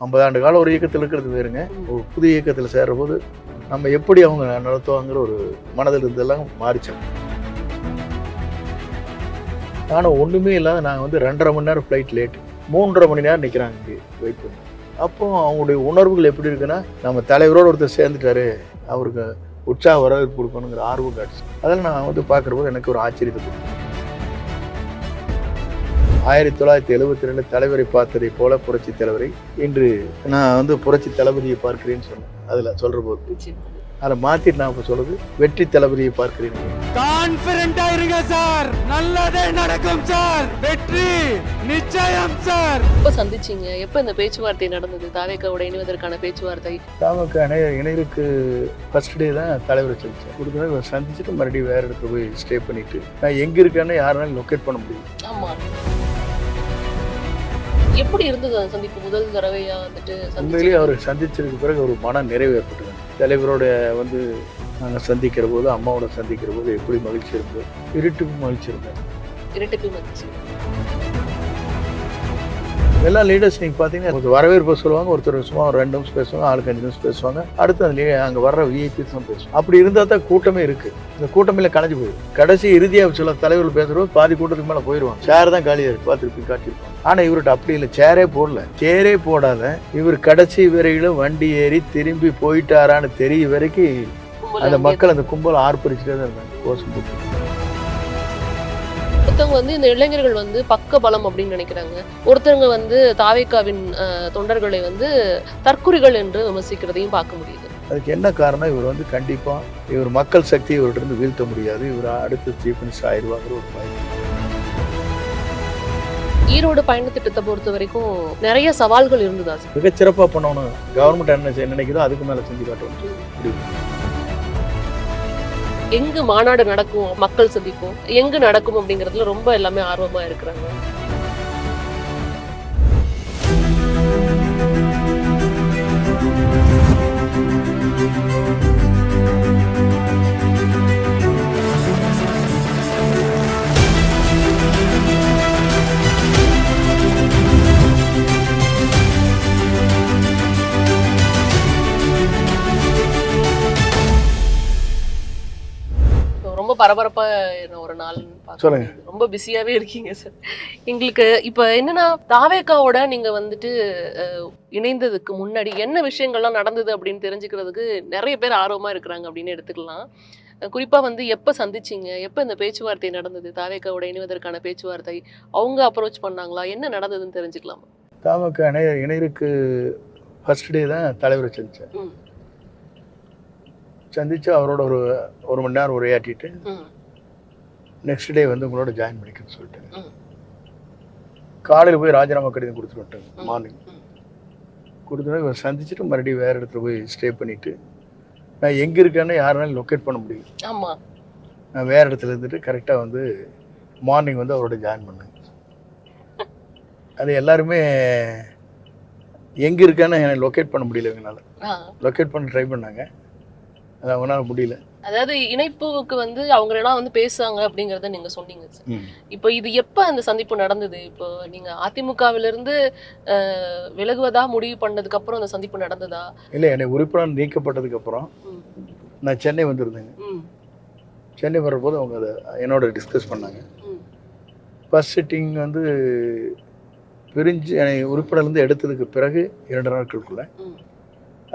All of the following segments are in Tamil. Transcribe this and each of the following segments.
50 ஆண்டு காலம் ஒரு இயக்கத்தில் இருக்கிறது வேறுங்க. ஒரு புது இயக்கத்தில் சேர்ற போது நம்ம எப்படி அவங்க நடத்துவாங்கிற ஒரு மனதில் இருந்தெல்லாம் மாறிச்சோம். ஆனால் ஒன்றுமே இல்லாத நாங்கள் வந்து 2.5 மணி நேரம் ஃப்ளைட் லேட்டு, 3.5 மணி நேரம் நிற்கிறாங்க இங்கே வெயிட் பண்ணி. அப்போ அவங்களுடைய உணர்வுகள் எப்படி இருக்குன்னா, நம்ம தலைவரோடு ஒருத்தர் சேர்ந்துட்டாரு, அவருக்கு உற்சாக வரவேற்பு கொடுக்கணுங்கிற ஆர்வம் காட்டுச்சு. அதெல்லாம் நான் வந்து பார்க்குறபோது எனக்கு ஒரு ஆச்சரியத்தை கொடுத்தேன். 1972 தலைவரை பார்த்ததை போல புரட்சி தலைவரை இன்று நான் வந்து புரட்சி தளபதியை பார்க்கிறேன்னு சொன்னேன். அதில் சொல்கிற போது அதை மாற்றிட்டு நான் இப்போ சொல்கிறது வெற்றி தளபதியை பார்க்கிறேன். கான்ஃபிடென்ட்டா இருங்க சார், நல்லதே நடக்கும் சார், வெற்றி நிச்சயம் சார். எப்ப சந்திச்சீங்க? எப்ப இந்த பேச்சுவார்த்தை நடந்தது? தாவேக்காவோட இணைவதற்கான பேச்சுவார்த்தை. தாவேக்கா இணையருக்கு ஃபர்ஸ்ட் டே தான் தலைவரை சந்திச்சேன். கொடுத்தா சந்திச்சுட்டு மறுபடியும் வேறு இடத்துல போய் ஸ்டே பண்ணிட்டு நான் எங்கே இருக்கேன்னு யாருனாலும் லொக்கேட் பண்ண முடியும். ஆமா, எப்படி இருந்தது அந்த சந்திப்பு? முதல் தடவையா வந்துட்டு உண்மையிலேயே அவர் சந்திச்சதுக்கு பிறகு ஒரு மன நிறைவு ஏற்பட்டது. தலைவரோட வந்து நாங்கள் சந்திக்கிற போது, அம்மாவோட சந்திக்கிற போது எப்படி மகிழ்ச்சி இருந்தது, இருட்டுக்கும் மகிழ்ச்சி இருந்தது. இரட்டிப்பு மகிழ்ச்சி. எல்லா லீடர்ஸ் நீங்கள் பார்த்தீங்கன்னா ஒரு வரவேற்பு சொல்லுவாங்க, ஒருத்தர் சும்மா ஒரு 2 நிமிஷம் பேசுவாங்க, ஆளுக்கு 5 நிமிஷம் பேசுவாங்க, அடுத்து அதுலேயே அங்கே வர்ற விஐபிஸ் தான் பேசுவோம். அப்படி இருந்தால் தான் கூட்டமே இருக்குது. இந்த கூட்டமே கலைஞ்சு போயிடும். கடைசி இறுதியாக சில தலைவர்கள் பேசுகிறோம், பாதி கூட்டத்துக்கு மேலே போயிடுவாங்க. சேர் தான் காலியாக இருக்குது, பார்த்துருப்பி காட்டியிருப்பாங்க. ஆனால் இவர்கிட்ட அப்படி இல்லை, சேரே போடல. சேரே போடாத இவர் கடைசி வரையிலும் வண்டி ஏறி திரும்பி போயிட்டாரான்னு தெரிய வரைக்கும் அந்த மக்கள் அந்த கும்பல் ஆர்ப்பரிச்சுட்டே தான் இருந்தாங்க, கோஷம் போட்டு. ஒருத்தவங்க வந்து இந்த இளைஞர்கள் வந்து பக்க பலம் அப்படின்னு நினைக்கிறாங்க, ஒருத்தவங்க வந்து தாவேக்காவின் தொண்டர்களை வந்து தற்குறிகள் என்று விமர்சிக்கிறதையும் பார்க்க முடியுது. அதுக்கு என்ன காரணம்? இவர் வந்து கண்டிப்பாக இவர் மக்கள் சக்தி இவர்கிட்ட இருந்து வீழ்த்த முடியாது, இவர் அடுத்த சீஃப் மினிஸ்டர் ஆயிடுவாங்கிற ஒரு பயம். ஈரோடு பயண திட்டத்தை பொறுத்த வரைக்கும் நிறைய சவால்கள் இருந்ததா? மிகச்சிறப்பாக பண்ணணும், கவர்மெண்ட் என்ன நினைக்குதோ அதுக்கு மேலே செஞ்சு காட்டணும். எங்கு மாநாடு நடக்கும், மக்கள் சந்திக்கும் எங்கு நடக்கும் அப்படிங்கிறதுல ரொம்ப எல்லாமே ஆர்வமா இருக்கிறாங்க. ரொம்ப பரபரப்பா ஒரு நாள் சொல்லுங்க. ரொம்ப பிஸியாவே இருக்கீங்க சார். எங்களுக்கு இப்ப என்னன்னா, தாவேக்காவோட நீங்க வந்துட்டு இணைந்ததுக்கு முன்னாடி என்ன விஷயங்கள்லாம் நடந்தது அப்படின்னு தெரிஞ்சுக்கிறதுக்கு நிறைய பேர் ஆர்வமா இருக்கிறாங்க அப்படின்னு எடுத்துக்கலாம். குறிப்பா வந்து எப்ப சந்திச்சீங்க, எப்ப இந்த பேச்சுவார்த்தை நடந்தது, தாவேக்காவோட இணைவதற்கான பேச்சுவார்த்தை அவங்க அப்ரோச் பண்ணாங்களா, என்ன நடந்ததுன்னு தெரிஞ்சுக்கலாம். தாவேக்கா இணையருக்கு ஃபர்ஸ்ட் டே தான் தலைவரை சந்திச்சேன். சந்திச்சு அவரோட ஒரு மணி நேரம் உரையாற்றிட்டு நெக்ஸ்ட் டே வந்து உங்களோட ஜாயின் பண்ணிக்கன்னு சொல்லிட்டு காலையில் போய் ராஜினாமா கடிதம் கொடுத்துட்டு வந்துட்டாங்க. மார்னிங் கொடுத்துட்டு இவர் சந்திச்சுட்டு மறுபடியும் வேறு இடத்துல போய் ஸ்டே பண்ணிவிட்டு நான் எங்கே இருக்கேன்னு யாருனாலும் லொக்கேட் பண்ண முடியும். ஆமாம், நான் வேறு இடத்துல இருந்துட்டு கரெக்டாக வந்து மார்னிங் வந்து அவரோட ஜாயின் பண்ணேன். அது எல்லாருமே எங்கே இருக்கேன்னு எனக்கு லொக்கேட் பண்ண முடியல, இவங்களால லொக்கேட் பண்ண ட்ரை பண்ணாங்க, அது அவங்களால முடியல. அதாவது இணைப்புக்கு வந்து அவங்க எல்லாம் வந்து பேசுறாங்க அப்படிங்கறத நீங்க சொன்னீங்க சார். இப்போ இது எப்ப அந்த சந்திப்பு நடந்தது? இப்போ நீங்க அதிமுகவிலிருந்து விலகுவதா முடிவு பண்ணதுக்கு அப்புறம் அந்த சந்திப்பு நடந்ததா? இல்லை, என்னை உறுப்பினர் நீக்கப்பட்டதுக்கு அப்புறம் நான் சென்னை வந்திருந்தேங்க. சென்னை வர்றபோது அவங்க அதை என்னோட டிஸ்கஸ் பண்ணாங்க. ஃபர்ஸ்ட் சிட்டிங் வந்து பிரிஞ்சு என்னை உறுப்பினர்லேருந்து எடுத்ததுக்கு பிறகு 2 நாட்களுக்குள்ள,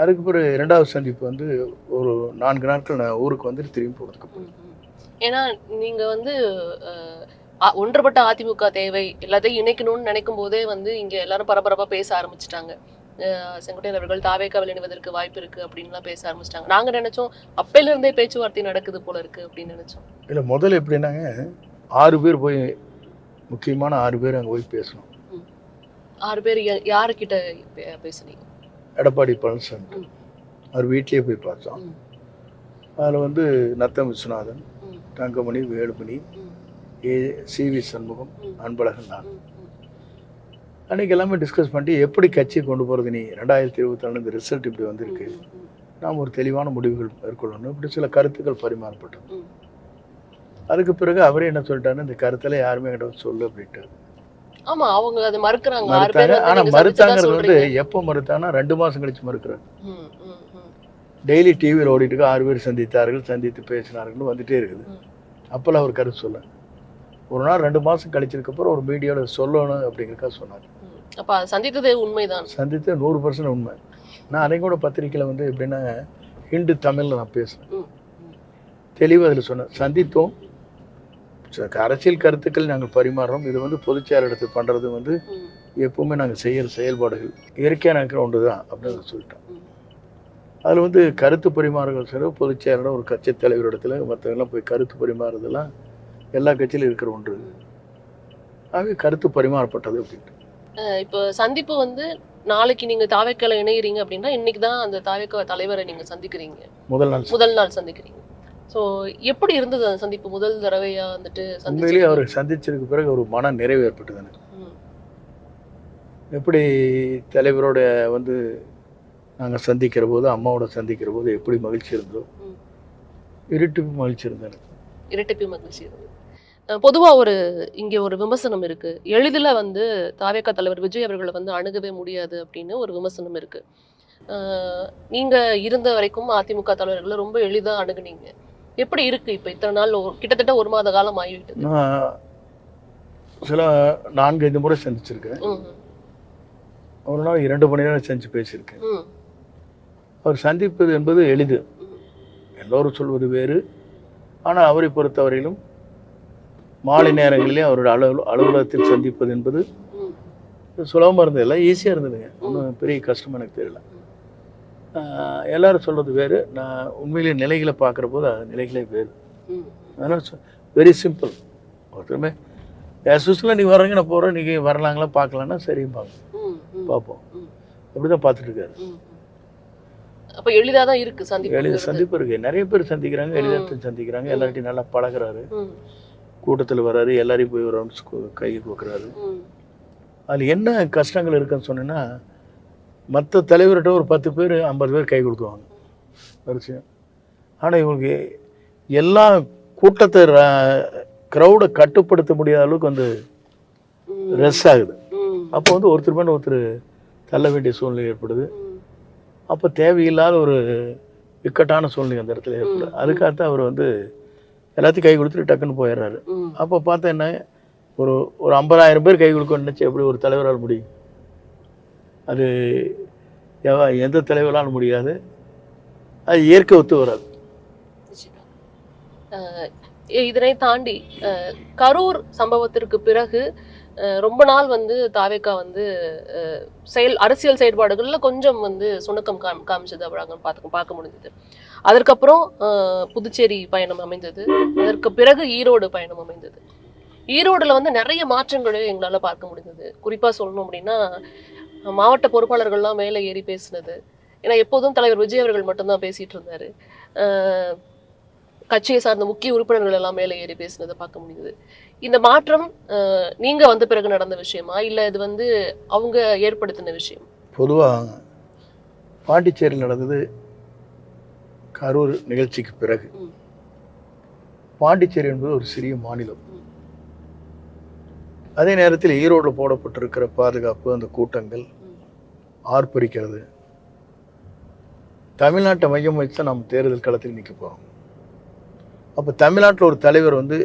அதுக்கு பிறகு 2வது சந்திப்பு வந்து ஒரு 4 நாட்கள் நான் ஊருக்கு வந்துட்டு திரும்பி போகிறதுக்கு. ஏன்னா நீங்க வந்து ஒன்றுபட்ட அதிமுக தேவை, எல்லாத்தையும் இணைக்கணும்னு நினைக்கும் போதே வந்து இங்க எல்லாரும் பரபரப்பா பேச ஆரம்பிச்சுட்டாங்க. செங்கோட்டையன் அவர்கள் தாவேக்காவில் இணைவதற்கு வாய்ப்பு இருக்கு அப்படின்லாம் பேச ஆரம்பிச்சிட்டாங்க. நாங்க நினைச்சோம் அப்பையில இருந்தே பேச்சுவார்த்தை நடக்குது போல இருக்கு அப்படின்னு நினைச்சோம். இல்லை, முதல்ல எப்படின்னாங்க 6 பேர் போய், முக்கியமான 6 பேர் அங்கே போய் பேசணும். 6 பேர் யாருக்கிட்ட பேசுனீங்க? எடப்பாடி பழனிசாமி அவர் வீட்லேயே போய் பார்த்தோம். அதில் வந்து நத்தம் விஸ்வநாதன், தங்கமணி, வேலுமணி, CV சண்முகம், அன்பழகன், நான் அன்றைக்கி எல்லாமே டிஸ்கஸ் பண்ணிட்டு எப்படி கட்சியை கொண்டு போகிறது, நீ 2024 இந்த ரிசல்ட் இப்படி வந்திருக்கு, நாம் ஒரு தெளிவான முடிவுகள் மேற்கொள்ளணும், இப்படி சில கருத்துக்கள் பரிமாறப்பட்டோம். அதுக்கு பிறகு அவரே என்ன சொல்லிட்டாருன்னு, இந்த கருத்தில் யாருமே என்கிட்ட சொல்லு அப்படின்ட்டு. ஆமா அவங்க அதை மறுக்கிறாங்க. 6 மறுத்தாங்க. பேர் வந்து ஆனா நீங்க சந்திச்சதா மறுத்தாங்கிறது வந்து சொல்றீங்க. எப்போ மறுத்தாங்கன்னா 2 மாசம் கழிச்சு மறுக்கிறாங்க. ம், ம், ம், டெய்லி டிவியில் ஓடிட்டு இருக்கு 6 பேர் சந்தித்தார்கள், சந்தித்து பேசினார்கள்னு வந்துட்டே இருக்குது. ம். அப்போல்லாம் அவர் கருத்து சொல்ல ஒரு நாள் 2 மாசம் கழிச்சதுக்கப்புறம் ஒரு மீடியாவில் சொல்லணும் அப்படிங்கிறக்காக சொன்னார். ம். அப்ப அது சந்தித்தது உண்மைதான். சந்தித்து 100% உண்மை. நான் அன்றைக்கு கூட பத்திரிக்கையில் வந்து எப்படின்னா ஹிந்து தமிழில் நான் பேசுனேன். ம், ம், தெளிவாக அதில் சொன்னேன். சந்தித்தோம், அரசியல் கருத்துக்கள் நாங்கள் பரிமாறுறோம். இது வந்து பொதுச்செயலாளர் எடுத்து பண்ணுறது வந்து ம், எப்பவுமே நாங்கள் செய்கிற செயல்பாடுகள் இயற்கையாக இருக்கிற ஒன்று தான் அப்படின்னு சொல்லிட்டோம். ம். அதில் வந்து கருத்து பரிமாறுகள் சில பொதுச்செயலாளர் ஒரு கட்சி தலைவரிடத்துல மற்றவங்களாம் போய் கருத்து பரிமாறுறதெல்லாம் எல்லா கட்சியிலும் இருக்கிற ஒன்று. ஆகவே கருத்து பரிமாறப்பட்டது அப்படின்ட்டு. இப்போ சந்திப்பு வந்து நாளைக்கு நீங்க தாவேக்கால இணையறீங்க அப்படின்னா இன்னைக்கு தான் அந்த தாவேக்கா தலைவரை நீங்க சந்திக்கிறீங்க. முதல் நாள் சந்திக்கிறீங்க. ஸோ எப்படி இருந்தது அந்த சந்திப்பு? முதல் தடவையா வந்துட்டு உண்மையிலேயே அவர் சந்திச்சதுக்கு பிறகு ஒரு மன நிறைவு ஏற்பட்டது. எப்படி தலைவரோட வந்து நாங்கள் சந்திக்கிற போது, அம்மாவோட சந்திக்கிற போது எப்படி மகிழ்ச்சி இருந்தோ, இரட்டிப்பு மகிழ்ச்சி இருந்தது. இரட்டிப்பு மகிழ்ச்சி இருந்தது. பொதுவா இங்கே ஒரு விமர்சனம் இருக்கு. எளிதில் வந்து தாவேக்கா தலைவர் விஜய் அவர்களை வந்து அணுகவே முடியாது அப்படின்னு ஒரு விமர்சனம் இருக்கு. நீங்க இருந்த வரைக்கும் அதிமுக தலைவர்களை ரொம்ப எளிதா அணுகுனீங்க. எப்படி இருக்கு இப்போ இத்தனை நாள் கிட்டத்தட்ட 1 மாத காலம் ஆகிவிட்டது? நான் சில 4-5 முறை சந்திச்சிருக்கேன். ஒரு நாள் 2 மணி நேரம் செஞ்சு பேசியிருக்கேன். அவர் சந்திப்பது என்பது எளிது, எல்லோரும் சொல்வது வேறு. ஆனால் அவரை பொறுத்தவரையிலும் மாலை நேரங்களிலே அவரோட அலுவலகத்தில் சந்திப்பது என்பது சுலபமாக இருந்தது, எல்லாம் ஈஸியாக இருந்ததுங்க. ஒன்றும் பெரிய கஷ்டம் எனக்கு தெரியல. எல்லாரும் சொல்கிறது வேறு, நான் உண்மையிலேயே நிலைகளை பார்க்குற போது அது நிலைகளே வேறு. அதனால் வெரி சிம்பிள். ஒருத்தருமே யூஸ்வலாக நீங்கள் வர்றீங்க, நான் போகிறேன், நீங்கள் வரலாங்களா பார்க்கலான்னா சரிம்பாங்க, பார்ப்போம். அப்படி தான் பார்த்துட்டு இருக்காரு. அப்போ எளிதாக தான் இருக்குது சந்திப்பு. எளிதாக சந்திப்பு இருக்குது. நிறைய பேர் சந்திக்கிறாங்க, எளிதாக சந்திக்கிறாங்க. எல்லார்ட்டையும் நல்லா பழகிறாரு, கூட்டத்தில் வர்றாரு, எல்லாரையும் போய் ஒரு ரவுண்ட்ஸ் கையை கொடுக்குறாரு. அதில் என்ன கஷ்டங்கள் இருக்குன்னு சொன்னேன்னா, மற்ற தலைவர்கிட்ட ஒரு 10 பேர் 50 பேர் கை கொடுக்குவாங்க வரிசையாக. ஆனால் இவங்களுக்கு எல்லா கூட்டத்தை க்ரௌடை கட்டுப்படுத்த முடியாத அளவுக்கு வந்து ரெஸ் ஆகுது. அப்போ வந்து ஒருத்தர் மேலே ஒருத்தர் தள்ள வேண்டிய சூழ்நிலை ஏற்படுது. அப்போ தேவையில்லாத ஒரு இக்கட்டான சூழ்நிலை அந்த இடத்துல ஏற்படுது. அதுக்காகத்தான் அவர் வந்து எல்லாத்தையும் கை கொடுத்துட்டு டக்குன்னு போயிடுறாரு. அப்போ பார்த்தா என்ன, ஒரு 50,000 பேர் கை கொடுக்க நினச்சி எப்படி ஒரு தலைவரால் முடியும்? அது எந்த தலைவரால் முடியாது. அது இயற்கை ஒத்து வராது. இதனை தாண்டி கரூர் சம்பவத்திற்கு பிறகு ரொம்ப நாள் வந்து தாவேக்கா வந்து அரசியல் செயல்பாடுகள்ல கொஞ்சம் வந்து சுணக்கம் காமிச்சது பார்க்க முடிஞ்சது. அதற்கப்புறம் புதுச்சேரி பயணம் அமைந்தது. அதற்கு பிறகு ஈரோடு பயணம் அமைந்தது. ஈரோடுல வந்து நிறைய மாற்றங்களை எங்களால பார்க்க முடிந்தது. குறிப்பா சொல்லணும் அப்படின்னா, மாவட்ட பொறுப்பாளர்கள்லாம் மேலே ஏறி பேசினது. ஏன்னா எப்போதும் தலைவர் விஜய் அவர்கள் மட்டும்தான் பேசிட்டு இருந்தாரு. கட்சியை சார்ந்த முக்கிய உறுப்பினர்கள் எல்லாம் மேலே ஏறி பேசினதை பார்க்க முடியுது. இந்த மாற்றம் நீங்க வந்த பிறகு நடந்த விஷயமா, இல்ல இது வந்து அவங்க ஏற்படுத்தின விஷயம்? பொதுவாக பாண்டிச்சேரியில் நடந்தது கரூர் நிகழ்ச்சிக்கு பிறகு. பாண்டிச்சேரி என்பது ஒரு சிறிய மாநிலம். அதே நேரத்தில் ஈரோடில் போடப்பட்டிருக்கிற பாதுகாப்பு, அந்த கூட்டங்கள், ஆர்ப்பரிக்கிறது, தமிழ்நாட்டை மையம் வச்சு தான் நம்ம தேர்தல் களத்தில் நிற்க போகிறோம். அப்போ தமிழ்நாட்டில் ஒரு தலைவர் வந்து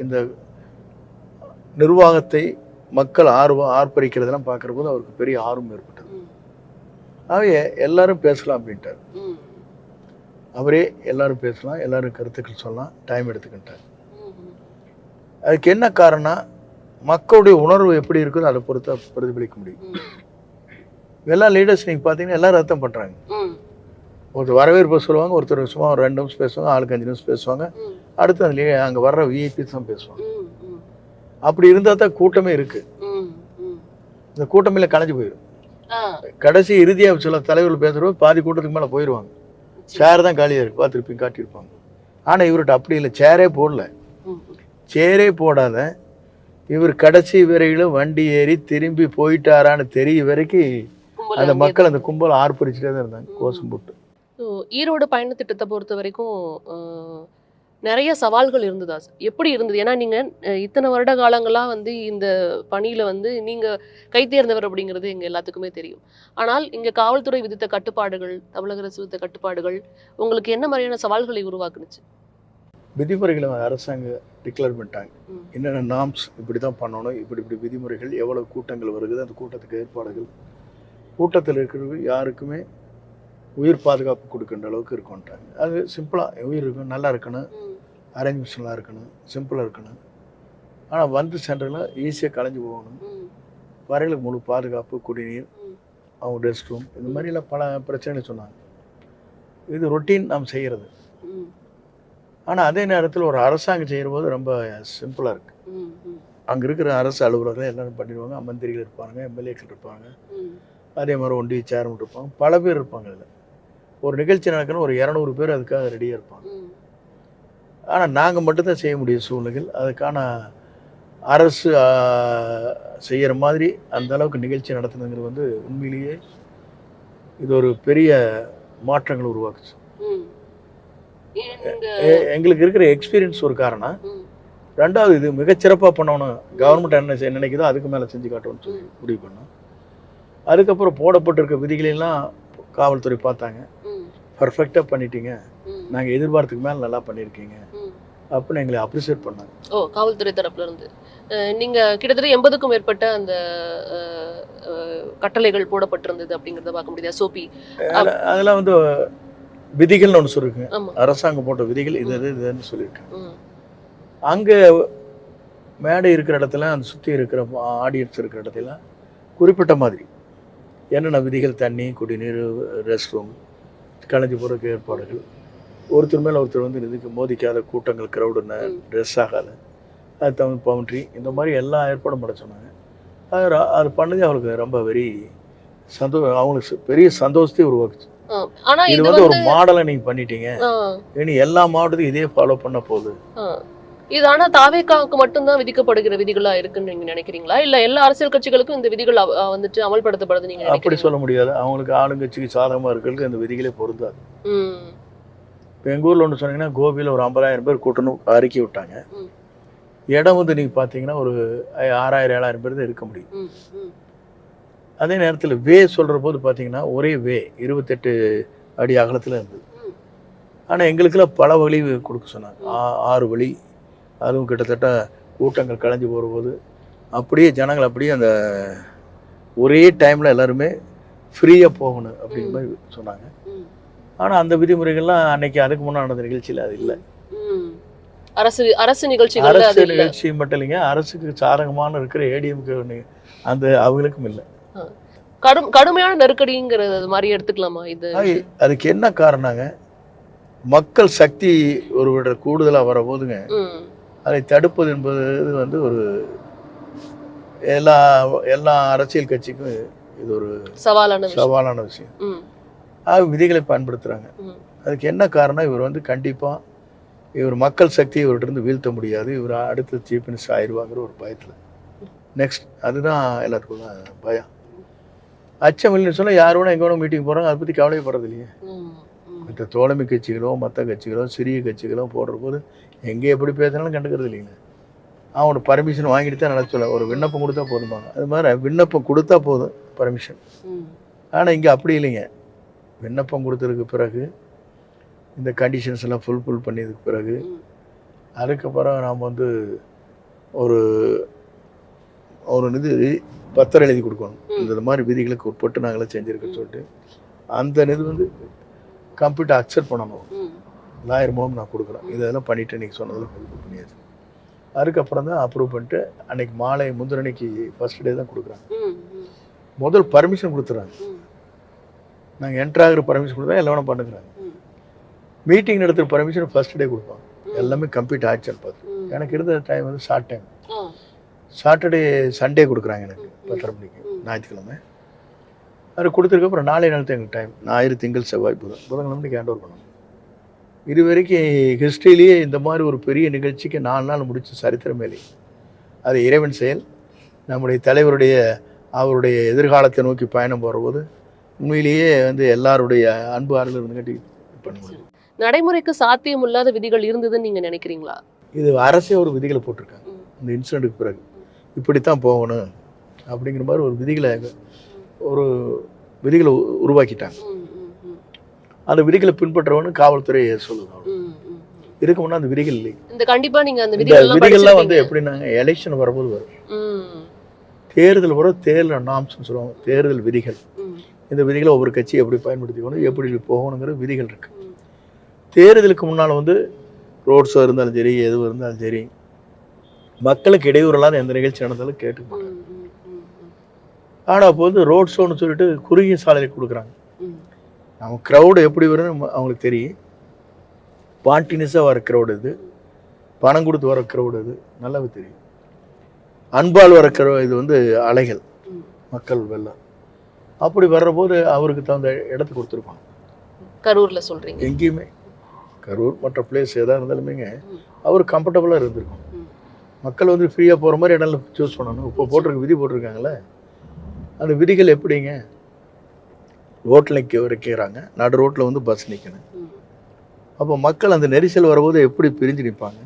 இந்த நிர்வாகத்தை மக்கள் ஆர்ப்பரிக்கிறதெல்லாம் பார்க்குற போது அவருக்கு பெரிய ஆர்வம் ஏற்பட்டது. ஆகவே எல்லாரும் பேசலாம் அப்படின்ட்டார். அவரே எல்லாரும் பேசலாம், எல்லாரும் கருத்துக்கள் சொல்லலாம், டைம் எடுத்துக்கிட்டார். அதுக்கு என்ன காரணம், மக்களுடைய உணர்வு எப்படி இருக்குதோ அதை பொறுத்தா பிரதிபலிக்க முடியும். எல்லா லீடர்ஸ் நீங்கள் பார்த்தீங்கன்னா எல்லாரும் அர்த்தம் பண்ணுறாங்க. ஒருத்தர் வரவேற்பு சொல்லுவாங்க, ஒருத்தர் சும்மா ஒரு 2 நிமிஷம் பேசுவாங்க, ஆளுக்கு 5 நிமிஷம் பேசுவாங்க, அடுத்து அதுலேயே அங்கே வர்ற விஐபிஸ் தான் பேசுவாங்க. அப்படி இருந்தால் தான் கூட்டமே இருக்கு. இந்த கூட்டமே கலைஞ்சு போயிடும். கடைசி இறுதியாக சில தலைவர்கள் பேசுகிறப்ப பாதி கூட்டத்துக்கு மேலே போயிடுவாங்க. சேர் தான் காலியாக இருக்கு, பார்த்துருப்பீங்க, காட்டியிருப்பாங்க. ஆனால் இவர்கிட்ட அப்படி இல்லை, சேரே போடல. சேரே போடாத இவர் கடைசி வரையிலும் வண்டி ஏறி திரும்பி போயிட்டாரான்னு தெரிய வரைக்கும் அந்த மக்கள் அந்த கும்பல் ஆர்ப்பரிச்சுட்டே தான் இருந்தாங்க, கோஷம் போட்டு. ஈரோடு பயண திட்டத்தை பொறுத்த வரைக்கும் நிறைய சவால்கள் இருந்ததா? எப்படி இருந்தது? ஏன்னா நீங்க இத்தனை வருட காலங்களா வந்து இந்த பணியில வந்து நீங்க கை தேர்ந்தவர் அப்படிங்கிறது எங்க எல்லாத்துக்குமே தெரியும். ஆனால் இங்க காவல்துறை விதித்த கட்டுப்பாடுகள், தமிழக அரசு விதித்த கட்டுப்பாடுகள் உங்களுக்கு என்ன மாதிரியான சவால்களை உருவாக்குனுச்சு? விதிமுறைகளை அரசாங்கம் டிக்ளேர் பண்ணிட்டாங்க. ம். என்னென்ன நார்ம்ஸ் இப்படி தான் பண்ணணும், இப்படி இப்படி விதிமுறைகள், எவ்வளவு கூட்டங்கள் வருகுது, அந்த கூட்டத்துக்கு ஏற்பாடுகள், கூட்டத்தில் இருக்கிறது யாருக்குமே உயிர் பாதுகாப்பு கொடுக்கின்ற அளவுக்கு இருக்கும்ட்டாங்க. அது சிம்பிளாக உயிர் இருக்கணும், நல்லா இருக்கணும், அரேஞ்ச்மெண்ட்ஸ் நல்லா இருக்கணும், சிம்பிளாக இருக்கணும். ஆனால் வந்து சென்டரில் ஈஸியாக கலைஞ்சு போகணும், வரைகளுக்கு முழு பாதுகாப்பு, குடிநீர், அவங்க ரெஸ்ட் ரூம், இந்த மாதிரிலாம் பல பிரச்சனைகள் சொன்னாங்க. இது ரொட்டீன் நாம் செய்கிறது. ஆனால் அதே நேரத்தில் ஒரு அரசாங்கம் செய்கிற போது ரொம்ப சிம்பிளாக இருக்குது. அங்கே இருக்கிற அரசு அலுவலர்கள் எல்லாரும் பண்ணிடுவாங்க, மந்திரிகள் இருப்பாங்க, எம்எல்ஏக்கள் இருப்பாங்க, அதே மாதிரி ஒன்றிய சேர்மன் இருப்பாங்க, பல பேர் இருப்பாங்க. அதில் ஒரு நிகழ்ச்சி நடக்கணும், ஒரு 200 பேர் அதுக்காக ரெடியாக இருப்பாங்க. ஆனால் நாங்கள் மட்டும்தான் செய்ய முடியும் சூழ்நிலைகள். அதுக்கான அரசு செய்கிற மாதிரி அந்த அளவுக்கு நிகழ்ச்சி நடத்துனதுங்கிறது வந்து உண்மையிலேயே இது ஒரு பெரிய மாற்றங்கள் உருவாக்குச்சு. எங்களுக்கு இருக்கிற எக்ஸ்பீரியன்ஸ் ஒரு காரணம். ரெண்டாவது, இது மிகச்சிறப்பாக பண்ணணும், கவர்மெண்ட் என்ன நினைக்குதோ அதுக்கு மேலே செஞ்சு காட்டணும்னு சொல்லி முடிவு பண்ணோம். அதுக்கப்புறம் போடப்பட்டிருக்க விதிகளெல்லாம் காவல்துறை பார்த்தாங்க, பர்ஃபெக்டாக பண்ணிட்டீங்க, நாங்கள் எதிர்பார்த்துக்கு மேலே நல்லா பண்ணியிருக்கீங்க அப்படின்னு எங்களை அப்ரிசியேட் பண்ணாங்க. காவல்துறை தரப்புல இருந்து நீங்க கிட்டத்தட்ட 80க்கும் மேற்பட்ட அந்த கட்டளைகள் போடப்பட்டிருந்தது அப்படிங்கிறத பார்க்க முடியாது. சோபி அதெல்லாம் வந்து விதிகள்னு ஒன்று சொல்லியிருக்கேன், அரசாங்கம் போட்ட விதிகள் இது இதுன்னு சொல்லியிருக்கேன். அங்கே மேடை இருக்கிற இடத்துல, அந்த சுற்றி இருக்கிற ஆடியன்ஸ் இருக்கிற இடத்துல குறிப்பிட்ட மாதிரி என்னென்ன விதிகள், தண்ணி, குடிநீர், ரெஸ்ட் ரூம், கலைஞ்சு போகிறதுக்கு ஏற்பாடுகள், ஒருத்தர் மேலே ஒருத்தர் வந்து இதுக்கு மோதிக்காத கூட்டங்கள், க்ரௌடுன்னு ட்ரெஸ் ஆகாது, அது தமிழ் பவுண்ட்ரி, இந்த மாதிரி எல்லா ஏற்பாடும் பண்ண சொன்னாங்க. அது பண்ணது அவங்களுக்கு ரொம்ப அவங்களுக்கு பெரிய சந்தோஷத்தையும் உருவாக்குச்சு. இது வந்து ஒரு மாடலை நீங்க பண்ணிட்டீங்க, இனி எல்லா மாவட்டத்துக்கும் இதே ஃபாலோ பண்ண போகுது. இது ஆனா தாவேகாவுக்கு மட்டும்தான் விதிக்கப்படுகிற விதிகளா இருக்குன்னு நீங்க நினைக்கிறீங்களா, இல்ல எல்லா அரசியல் கட்சிகளுக்கும் இந்த விதிகள் வந்துட்டு அமல்படுத்தப்படுது நீங்க? அப்படி சொல்ல முடியாது. அவங்களுக்கு ஆளுங்கட்சிக்கு சாதகமா இருக்கிறதுக்கு இந்த விதிகளே பொருந்தாது. இப்போ எங்கள் ஊரில் ஒன்று சொன்னீங்கன்னா, கோபியில் ஒரு 50,000 பேர் கூட்டணும் அறிக்கை விட்டாங்க. இடம் வந்து நீங்கள் பார்த்தீங்கன்னா ஒரு 6,000-7,000 பேர் தான் இருக்க முடியும். அதே நேரத்தில் வே சொல்கிற போது பார்த்தீங்கன்னா ஒரே வே 28 அடி அகலத்தில் இருந்தது. ஆனால் எங்களுக்கெல்லாம் பல வழி கொடுக்க சொன்னாங்க, 6 வழி. அதுவும் கிட்டத்தட்ட கூட்டங்கள் கலைஞ்சு போகிற போது அப்படியே ஜனங்கள் அப்படியே அந்த ஒரே டைமில் எல்லாருமே ஃப்ரீயாக போகணும் அப்படிங்கிற மாதிரி சொன்னாங்க. ஆனால் அந்த விதிமுறைகள்லாம் அன்னைக்கு அதுக்கு முன்னாடி நடந்த நிகழ்ச்சியில் அது இல்லை. அரசு நிகழ்ச்சி மட்டும் இல்லைங்க, அரசுக்கு சாதகமான இருக்கிற ஏடிஎம்கே அந்த அவங்களுக்கும் இல்லை. கடுமையான நெருக்கடிங்கிறது மாதிரி எடுத்துக்கலாமா இது? அதுக்கு என்ன காரணங்க, மக்கள் சக்தி ஒரு விட கூடுதலாக வர போதுங்க, அதை தடுப்பது என்பது வந்து ஒரு எல்லா அரசியல் கட்சிக்கும் இது ஒரு சவாலான விஷயம். விதிகளை பயன்படுத்துகிறாங்க. அதுக்கு என்ன காரணம், இவர் வந்து கண்டிப்பாக இவர் மக்கள் சக்தியை இவர்கிட்ட வீழ்த்த முடியாது, இவர் அடுத்த சீஃப் மினிஸ்டர் ஆயிடுவாங்கிற ஒரு பயத்தில். நெக்ஸ்ட் அதுதான் எல்லாத்துக்கும் பயம். அச்சம் இல்லைன்னு சொன்னால் யார் வேணா எங்கே வேணா மீட்டிங் போகிறாங்க, அதை பற்றி கவலைப்படுறது இல்லையே. மற்ற தோழமை கட்சிகளோ மற்ற கட்சிகளோ சிறிய கட்சிகளோ போடுற போது எங்கே எப்படி பேசினாலும் கண்டுக்கிறது இல்லைங்க. அவனோட பர்மிஷன் வாங்கிட்டு தான் நடத்தல, ஒரு விண்ணப்பம் கொடுத்தா போதும்பாங்க. அது மாதிரி விண்ணப்பம் கொடுத்தா போதும் பர்மிஷன். ஆனால் இங்கே அப்படி இல்லைங்க, விண்ணப்பம் கொடுத்ததுக்கு பிறகு இந்த கண்டிஷன்ஸ் எல்லாம் ஃபுல்ஃபில் பண்ணியதுக்கு பிறகு அதுக்கப்புறம் நாம் வந்து ஒரு இது பத்திரம் எழுதி கொடுக்கணும், இந்த மாதிரி விதிகளுக்கு உட்பட்டு நாங்களே செஞ்சுருக்கோன்னு சொல்லிட்டு. அந்த இது வந்து கம்ப்யூட்டர் அக்செப்ட் பண்ணணும், லாயர் மூலம் நான் கொடுக்குறேன், இதெல்லாம் பண்ணிவிட்டு நீங்கள் சொன்னதில் ஃபுல்ஃபில் பண்ணியாச்சு. அதுக்கப்புறம் தான் அப்ரூவ் பண்ணிட்டு அன்றைக்கி மாலை முந்திரன்னைக்கு ஃபஸ்ட் டே தான் கொடுக்குறாங்க. முதல் பர்மிஷன் கொடுத்துறாங்க, நாங்கள் என்ட்ராகிற பர்மிஷன் கொடுத்தா எல்லாம் வேணும் பண்ணுறாங்க. மீட்டிங் நடத்துகிற பர்மிஷன் ஃபர்ஸ்ட் டே கொடுப்பாங்க, எல்லாமே கம்ப்ளீட் ஆச்சுன்னு பார்த்து. எனக்கு இருந்த டைம் வந்து ஷார்ட் டைம், சாட்டர்டே சண்டே கொடுக்குறாங்க எனக்கு 10:30 மணிக்கு ஞாயிற்றுக்கிழமை. அது கொடுத்துருக்கப்புறம் நாளை நாள் தான் எங்களுக்கு டைம், ஞாயிறு திங்கள் செவ்வாய் புதன்கிழமைக்கு ஹேண்ட் ஓவர் பண்ணணும். இது வரைக்கும் ஹிஸ்ட்ரியிலேயே இந்த மாதிரி ஒரு பெரிய நிகழ்ச்சிக்கு 4 நாள் முடிச்ச சரித்திரமே இல்லை. அது இறைவன் செயல். நம்முடைய தலைவருடைய அவருடைய எதிர்காலத்தை நோக்கி பயணம் போகிறபோது உண்மையிலேயே வந்து எல்லாருடைய அன்பு ஆறுதல் இருந்துகிட்டு பண்ண முடியும். நடைமுறைக்கு சாத்தியம் இல்லாத விதிகள் இருந்ததுன்னு நீங்க நினைக்கிறீங்களா? இது அரசே ஒரு விதிகளை போட்டிருக்காங்க. இந்த இன்சிடென்ட்டுக்கு பிறகு இப்படித்தான் போகணும் அப்படிங்கிற மாதிரி ஒரு விதிகளை உருவாக்கிட்டாங்க. அந்த விதிகளை பின்பற்றவனு காவல்துறையை சொல்லுது. இதுக்கு முன்னா அந்த விதிகள் இல்லை. கண்டிப்பா நீங்க அந்த விதிகள்லாம் வந்து எப்படின்னாங்க, எலெக்ஷன் வரும்போது வரும், தேர்தல் வரும், தேர்தல் நாம்ஸ்னு சொல்லுவாங்க, தேர்தல் விதிகள். இந்த விதிகளை ஒவ்வொரு கட்சியை எப்படி பயன்படுத்திக்கணும், எப்படி போகணுங்கிற விதிகள் இருக்கு. தேர்தலுக்கு முன்னால் வந்து ரோட் ஷோ இருந்தாலும் சரி, எதுவும் இருந்தாலும் சரி, மக்களுக்கு இடையூறலாத எந்த நிகழ்ச்சி நடந்தாலும் கேட்டுப்பாங்க. ஆனால் அப்போ வந்து ரோட் ஷோன்னு சொல்லிட்டு குறுகிய சாலையில் கொடுக்குறாங்க. நம்ம க்ரௌடு எப்படி வரும்னு அவங்களுக்கு தெரியும். பாண்டினிஸாக வர க்ரௌடு இது, பணம் கொடுத்து வர க்ரௌடு இது நல்லாவே தெரியும். அன்பால் வர இது வந்து அலைகள், மக்கள் வெள்ளம். அப்படி வர்றபோது அவருக்கு தகுந்த இடத்துக்கு கொடுத்துருப்பாங்க. கரூரில் சொல்கிறீங்க? எங்கேயுமே கரூர் மற்ற பிளேஸ் எதாக இருந்தாலுமேங்க அவர் கம்ஃபர்டபுளாக இருந்திருக்கும். மக்கள் வந்து ஃப்ரீயாக போகிற மாதிரி இடம் சூஸ் பண்ணணும். இப்போ விதி போட்டிருக்காங்களே, அந்த விதிகள் எப்படிங்க, ரோட்டில் வைக்கிறாங்க, நடு ரோட்டில் வந்து பஸ் நிற்கணும். அப்போ மக்கள் அந்த நெரிசல் வரும்போது எப்படி பிரிஞ்சு நிற்பாங்க,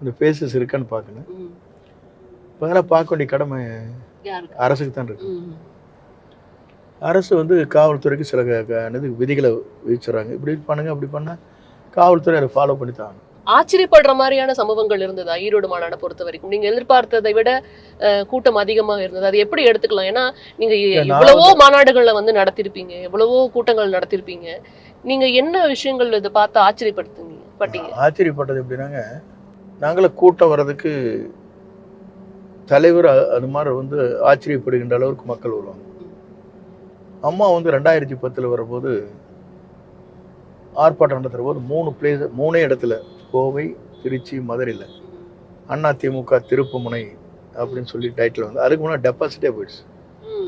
அந்த ஃபேஸஸ் இருக்கான்னு பார்க்கணும். அதெல்லாம் பார்க்க வேண்டிய கடமை அரசுக்கு தான் இருக்கு. அரசு வந்து காவல்துறைக்கு சில விதிகளை விதிச்சுறாங்க. இப்படி பண்ணுங்க, அப்படி பண்ணால் காவல்துறை அதை ஃபாலோ பண்ணி தான். ஆச்சரியப்படுற மாதிரியான சம்பவங்கள் இருந்ததா ஈரோடு மாநாடை பொறுத்த வரைக்கும்? நீங்க எதிர்பார்த்ததை விட கூட்டம் அதிகமாக இருந்தது. அது எப்படி எடுத்துக்கலாம்? ஏன்னா நீங்க எவ்வளவோ மாநாடுகள்ல வந்து நடத்திருப்பீங்க, எவ்வளவோ கூட்டங்கள் நடத்திருப்பீங்க. நீங்க என்ன விஷயங்கள் இதை பார்த்து ஆச்சரியப்பட்டீங்க? ஆச்சரியப்பட்டது எப்படின்னாங்க, நாங்களும் கூட்டம் வர்றதுக்கு தலைவர் அது மாதிரி வந்து ஆச்சரியப்படுகின்ற அளவுக்கு மக்கள் வருவாங்க. அம்மா வந்து 2010 வரும்போது ஆர்ப்பாட்டம் நடத்துகிற போது 3 இடத்துல, கோவை, திருச்சி, மதுரையில் அதிமுக திருப்புமுனை அப்படின்னு சொல்லி டைட்டில் வந்து, அதுக்கு முன்னாடி டெபாசிட்டே போயிடுச்சு.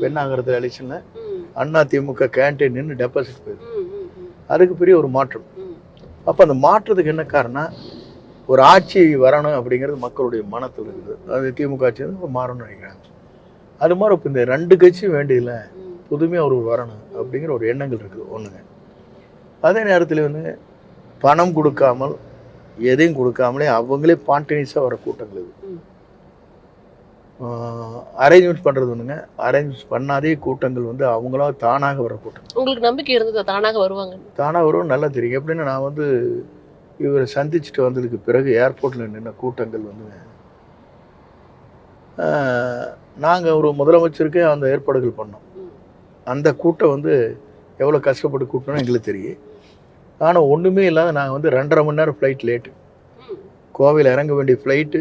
பெண்ணாகரத்தில் எலெக்ஷனில் அதிமுக கேண்டீன் நின்று டெபாசிட் போயிடுச்சு. அதுக்கு பெரிய ஒரு மாற்றம். அப்போ அந்த மாற்றத்துக்கு என்ன காரணம், ஒரு ஆட்சி வரணும் அப்படிங்கிறது மக்களுடைய மனத்தில் இருக்குது. அது திமுக ஆட்சி வந்து மாறணும்னு நினைக்கிறாங்க. அது மாதிரி இப்போ இந்த 2 கட்சியும் வேண்டியதில்லை, புதுமையாக ஒரு வரணும் அப்படிங்கிற ஒரு எண்ணங்கள் இருக்குது ஒன்றுங்க. அதே நேரத்தில் வந்து பணம் கொடுக்காமல் எதையும் கொடுக்காமலே அவங்களே பாண்டினிஸாக வர கூட்டங்கள் இது. அரேஞ்ச்மெண்ட் பண்ணுறது ஒன்றுங்க, அரேஞ்ச் பண்ணாதே கூட்டங்கள் வந்து அவங்களா தானாக வர கூட்டம். உங்களுக்கு நம்பிக்கை இருந்தது தானாக வருவாங்க? தானாக வருவோம், நல்லா தெரியும். எப்படின்னா நான் வந்து இவரை சந்திச்சுட்டு வந்ததுக்கு பிறகு ஏர்போர்ட்டில் நின்ன கூட்டங்கள் வந்து, நாங்கள் ஒரு முதலமைச்சருக்கே அந்த ஏற்பாடுகள் பண்ணோம். அந்த கூட்டம் வந்து எவ்வளோ கஷ்டப்பட்டு கூட்டணும் எங்களுக்கு தெரியும். ஆனால் ஒன்றுமே இல்லாத நாங்கள் வந்து 2.5 மணி நேரம் ஃப்ளைட் லேட்டு. கோவையில் இறங்க வேண்டிய ஃப்ளைட்டு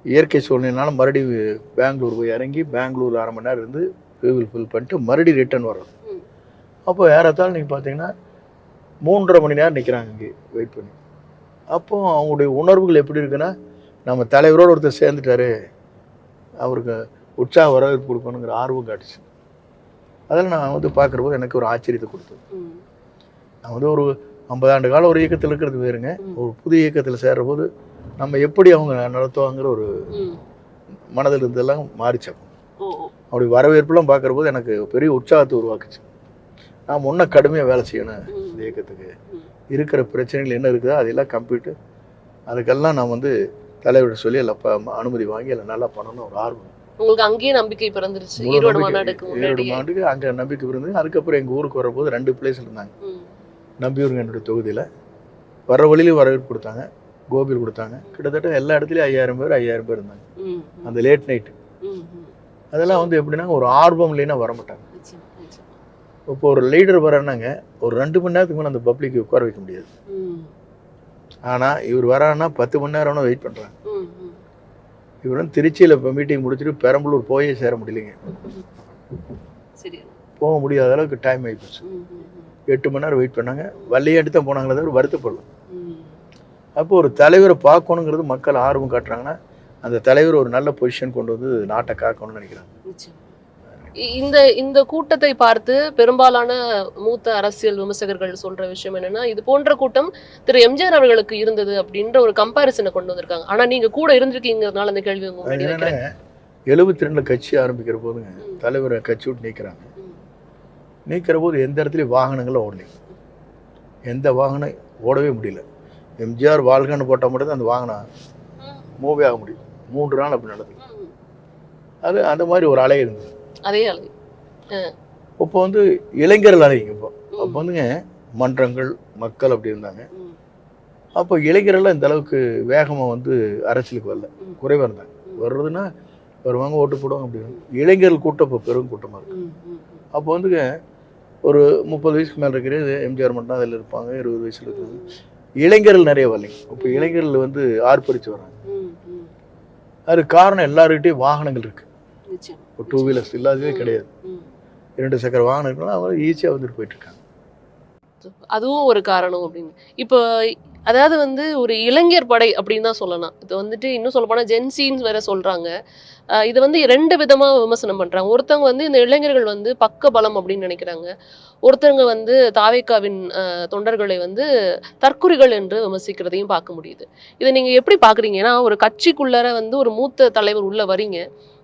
இயற்கை சூழ்நிலைனால மறுபடியும் பெங்களூர் போய் இறங்கி பெங்களூர் 1/2 மணி நேரம் இருந்து ஃபில் பண்ணிட்டு மறுபடியும் ரிட்டர்ன் வரோம். அப்போ ஏறத்தாலும் நீங்கள் பார்த்தீங்கன்னா 3.5 மணி நேரம் நிற்கிறாங்க இங்கே வெயிட் பண்ணி. அப்போது அவங்களுடைய உணர்வுகள் எப்படி இருக்குன்னா, நம்ம தலைவரோடு ஒருத்தர் சேர்ந்துட்டாரு, அவருக்கு உற்சாக வரவேற்பு கொடுக்கணுங்கிற ஆர்வம் காட்டுச்சு. அதில் நான் வந்து பார்க்குறபோது எனக்கு ஒரு ஆச்சரியத்தை கொடுத்தது. நான் வந்து ஒரு 50 ஆண்டு காலம் ஒரு இயக்கத்தில் இருக்கிறது வேறுங்க, ஒரு புது இயக்கத்தில் சேர்ற போது நம்ம எப்படி அவங்க நடத்துவாங்கிற ஒரு மனதில் இருந்தெல்லாம் மாறிச்சப்போ அப்படி வரவேற்புலாம் பார்க்குற போது எனக்கு பெரிய உற்சாகத்தை உருவாக்குச்சு. நாம் இன்னும் கடுமையாக வேலை செய்யணும், இந்த இயக்கத்துக்கு இருக்கிற பிரச்சனைகள் என்ன இருக்குதோ அதெல்லாம் கம்ப்யூட்டர் அதுக்கெல்லாம் நான் வந்து தலைவர்கிட்ட சொல்லி எல்லாம் அனுமதி வாங்கி எல்லாம் நல்லா பண்ணணும் ஒரு ஆர்வம். உங்களுக்கு அங்கேயே நம்பிக்கை பிறந்துருச்சு? ஈரோடு மாநாட்டுக்கு அங்கே நம்பிக்கை பிறந்தது. அதுக்கப்புறம் எங்கள் ஊருக்கு வரப்போது 2 பிளேஸ் இருந்தாங்க. நம்பியூருங்க என்னுடைய தொகுதியில் வர வழியிலையும் வரவேற்பு கொடுத்தாங்க, கோபியில் கொடுத்தாங்க. கிட்டத்தட்ட எல்லா இடத்துலையும் 5000 பேர் இருந்தாங்க அந்த லேட் நைட்டு. அதெல்லாம் வந்து எப்படின்னா ஒரு ஆர்வம் இல்லைன்னா வரமாட்டாங்க. இப்போ ஒரு லீடர் வரேன்னாங்க ஒரு 2 மணி நேரத்துக்கு மேலே அந்த பப்ளிக் உட்கார வைக்க முடியாது. ஆனால் இவர் வரான்னா 10 மணி நேரம் வெயிட் பண்ணுறாங்க. இவர் வந்து திருச்சியில் இப்போ மீட்டிங் முடிச்சுட்டு பெரம்பலூர் போயே சேர முடியலைங்க, போக முடியாத அளவுக்கு டைம் ஆகிப்போச்சு. 8 மணி நேரம் வெயிட் பண்ணாங்க. வள்ளியாட்டி தான் போனாங்களே தவிர வருத்தப்படலாம். அப்போ ஒரு தலைவரை பார்க்கணுங்கிறது மக்கள் ஆர்வம் காட்டுறாங்கன்னா அந்த தலைவர் ஒரு நல்ல பொசிஷன் கொண்டு வந்து நாட்டை காக்கணும்னு நினைக்கிறாங்க. இந்த கூட்டத்தை பார்த்து பெரும்பாலான மூத்த அரசியல் விமர்சகர்கள் சொல்ற விஷயம் என்னன்னா, இது போன்ற கூட்டம் திரு எம்ஜிஆர் அவர்களுக்கு இருந்தது அப்படின்ற ஒரு கம்பாரிசனை கொண்டு வந்திருக்காங்க. ஆனா நீங்க கூட இருந்திருக்கீங்கிறதுனால அந்த கேள்வி உங்க முன்னாடி வைக்கிறேன். 72 கட்சி ஆரம்பிக்கிற போதுங்க தலைவரை கட்சி விட்டு நீக்கிறாங்க. நீக்கிற போது எந்த இடத்துலையும் வாகனங்களும் ஓடலைங்க. எந்த வாகனம் ஓடவே முடியல. எம்ஜிஆர் வாழ்கன்னு போட்டால் மட்டும் தான் அந்த வாங்கினா மூவே ஆக முடியும். 3 நாள் அப்படி நடந்தது. அது அந்த மாதிரி ஒரு அலை இருந்தது. அதே அலை. இப்போ வந்து இளைஞர்கள் அலைங்க. அப்போ வந்துங்க மன்றங்கள் மக்கள் அப்படி இருந்தாங்க. அப்போ இளைஞர்கள்லாம் இந்த அளவுக்கு வேகமாக வந்து அரசியலுக்கு வரல, குறைவாக இருந்தாங்க. வர்றதுன்னா வருவாங்க, ஓட்டு போடுவாங்க. அப்படி இளைஞர்கள் கூட்டம் இப்போ பெரும் கூட்டமாக இருக்கு. அப்போ வந்துங்க ஒரு 30 வயசுக்கு மேலே இருக்கிறது எம்ஜிஆர் மட்டும் அதில் இருப்பாங்க. 20 வயசில் இருக்காங்க. இளைஞர்கள் நிறைய வரலைங்க. இப்போ இளைஞர்கள் வந்து ஆர்ப்பரிச்சு வராங்க. அதுக்கு காரணம் எல்லாருக்கிட்டையும் வாகனங்கள் இருக்குது. இப்போ 2 வீலர்ஸ் இல்லாதவே கிடையாது. 2 சக்கர வாகனம் இருக்குன்னா அவங்க ஈஸியாக வந்துட்டு போயிட்டு இருக்காங்க. அதுவும் ஒரு காரணம் அப்படின்னு. இப்போ அதாவது வந்து ஒரு இளைஞர் படை அப்படின்னு தான் சொல்லலாம். இது வந்துட்டு இன்னும் சொல்ல போனால் ஜென்சின்னு வேற சொல்றாங்க. இதை வந்து 2 விதமா விமர்சனம் பண்றாங்க. ஒருத்தவங்க வந்து இந்த இளைஞர்கள் வந்து பக்க பலம் அப்படின்னு நினைக்கிறாங்க. ஒருத்தவங்க வந்து தாவேக்காவின் தொண்டர்களை வந்து தற்குறிகள் என்று விமர்சிக்கிறதையும் பார்க்க முடியுது. இதை நீங்க எப்படி பாக்குறீங்க? ஏன்னா ஒரு கட்சிக்குள்ளார வந்து ஒரு மூத்த தலைவர் உள்ள வரீங்க,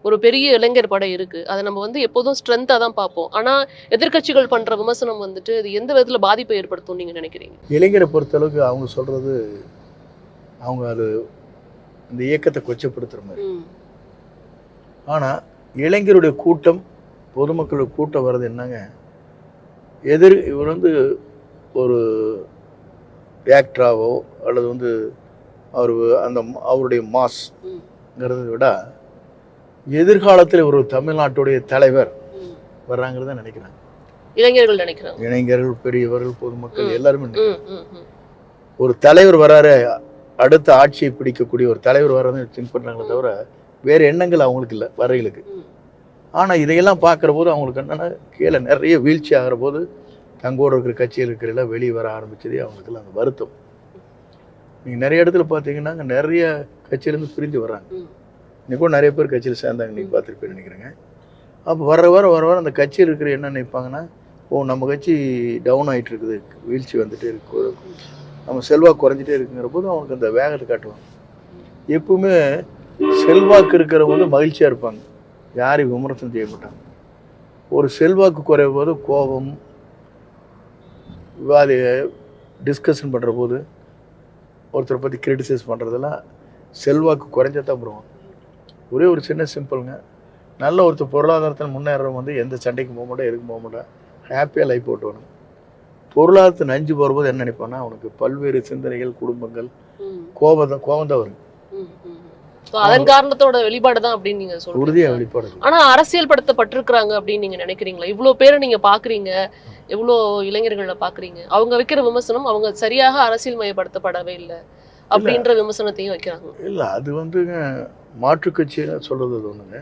ஒரு பெரிய இளைஞர் படை இருக்கு, அதை நம்ம வந்து எப்போதும் ஸ்ட்ரென்த்தா தான் பார்ப்போம். ஆனா எதிர்க்கட்சிகள் பண்ற விமர்சனம் வந்துட்டு இது எந்த விதத்துல பாதிப்பை ஏற்படுத்தும் நீங்க நினைக்கிறீங்க? இளைஞரை பொறுத்தளவுக்கு அவங்க சொல்றது அவங்க அது இந்த இயக்கத்தை கொச்சப்படுத்துற மாதிரி. ஆனா இளைஞருடைய கூட்டம், பொதுமக்களுடைய கூட்டம் வர்றது என்னங்க, இவர் வந்து ஒரு ஆக்டராவோ அல்லது வந்து அவருடைய மாஸ்ங்கிறத விட எதிர்காலத்தில் ஒரு தமிழ்நாட்டுடைய தலைவர் வர்றாங்கிறத நினைக்கிறாங்க. இளைஞர்கள் நினைக்கிறாங்க. இளைஞர்கள், பெரியவர்கள், பொதுமக்கள் எல்லாருமே நினைக்கிறாங்க. ஒரு தலைவர் வராரு, அடுத்த ஆட்சியை பிடிக்கக்கூடிய ஒரு தலைவர் வர்றதுன்னு திங்க் பண்றாங்களே தவிர வேறு எண்ணங்கள் அவங்களுக்கு இல்லை வரைகளுக்கு. ஆனால் இதையெல்லாம் பார்க்குற போது அவங்களுக்கு என்னென்னா கீழே நிறைய வீழ்ச்சி ஆகிற போது தங்கோடு இருக்கிற கட்சியில் இருக்கிறதெல்லாம் வெளியே வர ஆரம்பிச்சதே அவங்களுக்குலாம் அந்த வருத்தம். நீங்கள் நிறைய இடத்துல பார்த்தீங்கன்னா அங்கே நிறைய கட்சியிலேருந்து பிரிஞ்சு வர்றாங்க. இன்னைக்கு கூட நிறைய பேர் கட்சியில் சேர்ந்தாங்க, நீங்கள் பார்த்துருப்பேன்னு நினைக்கிறேங்க. அப்போ வர அந்த கட்சியில் இருக்கிற என்ன நினைப்பாங்கன்னா, நம்ம கட்சி டவுன் ஆகிட்டு இருக்குது, வீழ்ச்சி வந்துகிட்டே இருக்கு, நம்ம செல்வாக்கு குறைஞ்சிட்டே இருக்குங்கிற போது அவங்களுக்கு அந்த வேகத்தை காட்டுவாங்க. எப்பவுமே செல்வாக்கு இருக்கிறவங்க வந்து மகிழ்ச்சியாக இருப்பாங்க, யாரையும் விமர்சனம் செய்ய மாட்டாங்க. ஒரு செல்வாக்கு குறைய போது கோபம், டிஸ்கஷன் பண்ணுற போது ஒருத்தரை பற்றி கிரிட்டிசைஸ் பண்ணுறதெல்லாம் செல்வாக்கு குறைஞ்சதான் போடுவாங்க. ஒரே ஒரு சின்ன சிம்பிளுங்க, நல்ல ஒருத்தர் பொருளாதாரத்தில் முன்னேறவங்க வந்து எந்த சண்டைக்கு போக மாட்டேன், எதுக்கு போக மாட்டேன், ஹாப்பியாக லைஃப் ஓட்டுவாங்க. பொருளாதாரத்தை நஞ்சு போகும்போது என்ன நினைப்பான்னா அவனுக்கு பல்வேறு சிந்தனைகள், குடும்பங்கள், கோபம் தான் வரும். அதன் காரணத்தோட வெளிப்பாடு தான் அப்படின்னு நீங்க சொல்றீங்க. உறுதியா வெளிப்பாடு. ஆனா அரசியல் படுத்தப்பட்டிருக்கிறாங்க அப்படின்னு நீங்க நினைக்கிறீங்களா? இவ்வளவு பேரை நீங்க பாக்குறீங்க, எவ்வளோ இளைஞர்களை பாக்குறீங்க, அவங்க வைக்கிற விமர்சனம் அவங்க சரியாக அரசியல் மயப்படுத்தப்படவே இல்லை அப்படின்ற விமர்சனத்தையும் வைக்கிறாங்க. இல்ல அது வந்து மாற்று கட்சின்னு சொல்றது ஒண்ணுங்க.